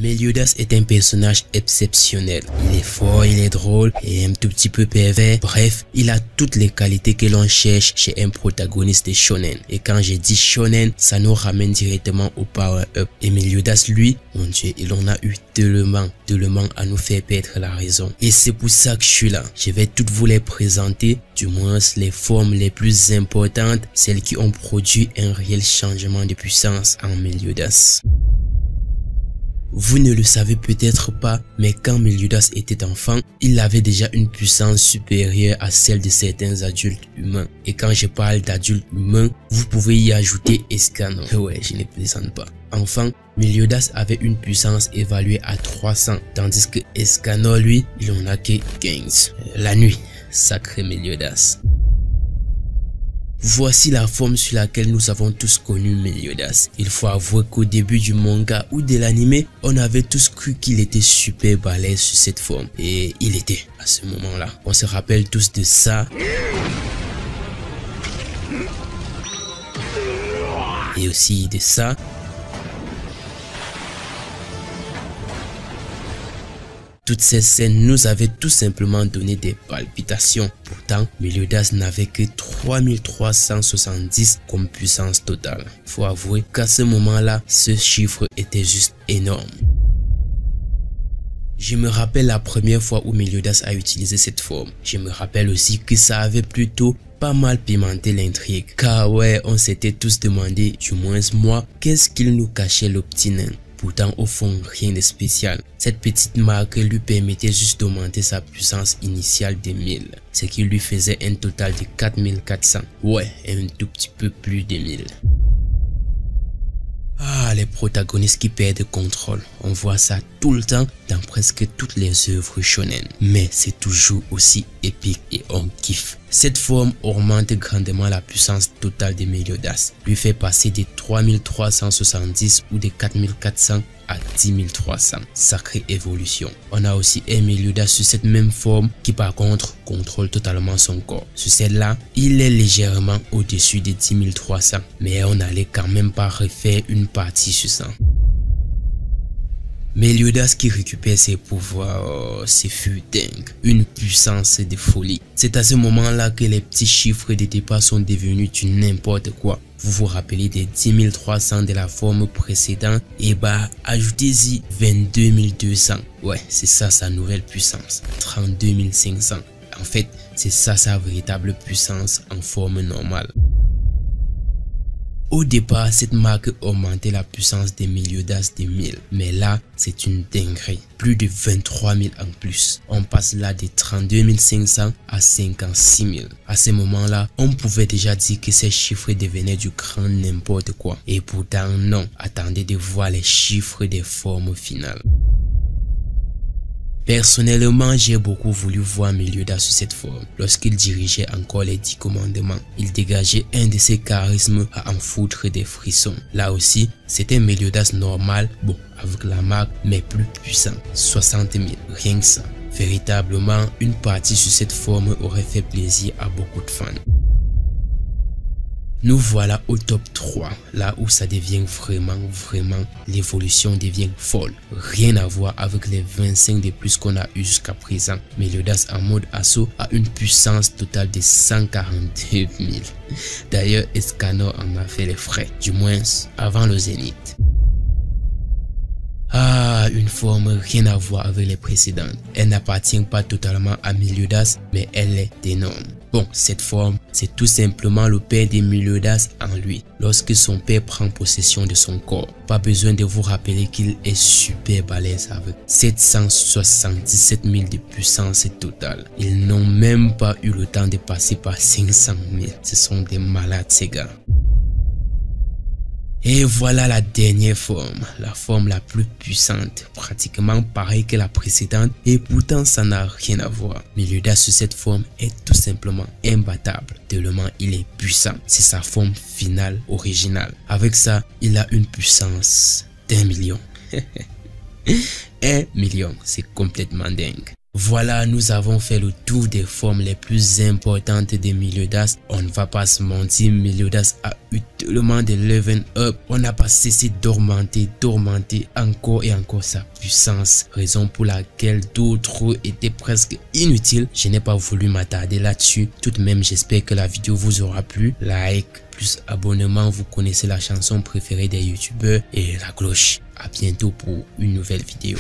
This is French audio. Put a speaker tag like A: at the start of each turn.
A: Meliodas est un personnage exceptionnel. Il est fort, il est drôle et un tout petit peu pervers. Bref, il a toutes les qualités que l'on cherche chez un protagoniste de shonen. Et quand je dis shonen, ça nous ramène directement au power-up. Et Meliodas, lui, mon Dieu, il en a eu tellement à nous faire perdre la raison. Et c'est pour ça que je suis là. Je vais toutes vous les présenter, du moins les formes les plus importantes, celles qui ont produit un réel changement de puissance en Meliodas. Vous ne le savez peut-être pas, mais quand Meliodas était enfant, il avait déjà une puissance supérieure à celle de certains adultes humains. Et quand je parle d'adultes humains, vous pouvez y ajouter Escanor. Ouais, je ne plaisante pas. Enfant, Meliodas avait une puissance évaluée à 300, tandis que Escanor, lui, il en a que 15. La nuit, sacré Meliodas. Voici la forme sur laquelle nous avons tous connu Meliodas. Il faut avouer qu'au début du manga ou de l'anime, on avait tous cru qu'il était super balèze sur cette forme. Et il était à ce moment-là. On se rappelle tous de ça. Et aussi de ça. Toutes ces scènes nous avaient tout simplement donné des palpitations. Pourtant, Meliodas n'avait que 3370 comme puissance totale. Faut avouer qu'à ce moment-là, ce chiffre était juste énorme. Je me rappelle la première fois où Meliodas a utilisé cette forme. Je me rappelle aussi que ça avait plutôt pas mal pimenté l'intrigue. Car ouais, on s'était tous demandé, du moins moi, qu'est-ce qu'il nous cachait le petit nain. Pourtant, au fond, rien de spécial. Cette petite marque lui permettait juste d'augmenter sa puissance initiale de 1000, ce qui lui faisait un total de 4400. Ouais, un tout petit peu plus de 1000. Ah, les protagonistes qui perdent contrôle. On voit ça tout le temps dans presque toutes les œuvres shonen. Mais c'est toujours aussi épique et on kiffe. Cette forme augmente grandement la puissance totale de Meliodas, lui fait passer de 3370 ou de 4400 à 10300. Sacrée évolution. On a aussi un Meliodas sur cette même forme qui par contre contrôle totalement son corps. Sur celle-là, il est légèrement au-dessus de 10300, mais on n'allait quand même pas refaire une partie sur ça. Meliodas qui récupère ses pouvoirs, oh, c'est fut dingue, une puissance de folie. C'est à ce moment-là que les petits chiffres de départ sont devenus du n'importe quoi. Vous vous rappelez des 10 300 de la forme précédente, et bah ajoutez-y 22 200. Ouais, c'est ça sa nouvelle puissance, 32 500. En fait, c'est ça sa véritable puissance en forme normale. Au départ, cette marque augmentait la puissance de Meliodas de 1000, mais là, c'est une dinguerie, plus de 23 000 en plus. On passe là de 32 500 à 56 000. À ce moment-là, on pouvait déjà dire que ces chiffres devenaient du grand n'importe quoi. Et pourtant non, attendez de voir les chiffres des formes finales. Personnellement, j'ai beaucoup voulu voir Meliodas sur cette forme. Lorsqu'il dirigeait encore les 10 commandements, il dégageait un de ses charismes à en foutre des frissons. Là aussi, c'était Meliodas normal, bon, avec la marque, mais plus puissant. 60 000, rien que ça. Véritablement, une partie sur cette forme aurait fait plaisir à beaucoup de fans. Nous voilà au top 3, là où ça devient vraiment, l'évolution devient folle. Rien à voir avec les 25 de plus qu'on a eu jusqu'à présent. Meliodas en mode assaut a une puissance totale de 142 000. D'ailleurs, Escanor en a fait les frais, du moins avant le zénith. Ah, une forme rien à voir avec les précédentes. Elle n'appartient pas totalement à Meliodas, mais elle est énorme. Bon, cette forme, c'est tout simplement le père de Meliodas en lui, lorsque son père prend possession de son corps. Pas besoin de vous rappeler qu'il est super balèze avec 777 000 de puissance totale. Ils n'ont même pas eu le temps de passer par 500 000. Ce sont des malades ces gars. Et voilà la dernière forme, la forme la plus puissante, pratiquement pareille que la précédente et pourtant ça n'a rien à voir. Meliodas sur cette forme est tout simplement imbattable, tellement il est puissant. C'est sa forme finale originale. Avec ça, il a une puissance d'1 million. 1 million, c'est complètement dingue. Voilà, nous avons fait le tour des formes les plus importantes de Meliodas. On ne va pas se mentir, Meliodas a eu tellement de level up. On n'a pas cessé d'augmenter encore et encore sa puissance. Raison pour laquelle d'autres étaient presque inutiles. Je n'ai pas voulu m'attarder là-dessus. Tout de même, j'espère que la vidéo vous aura plu. Like plus abonnement, vous connaissez la chanson préférée des youtubeurs et la cloche. À bientôt pour une nouvelle vidéo.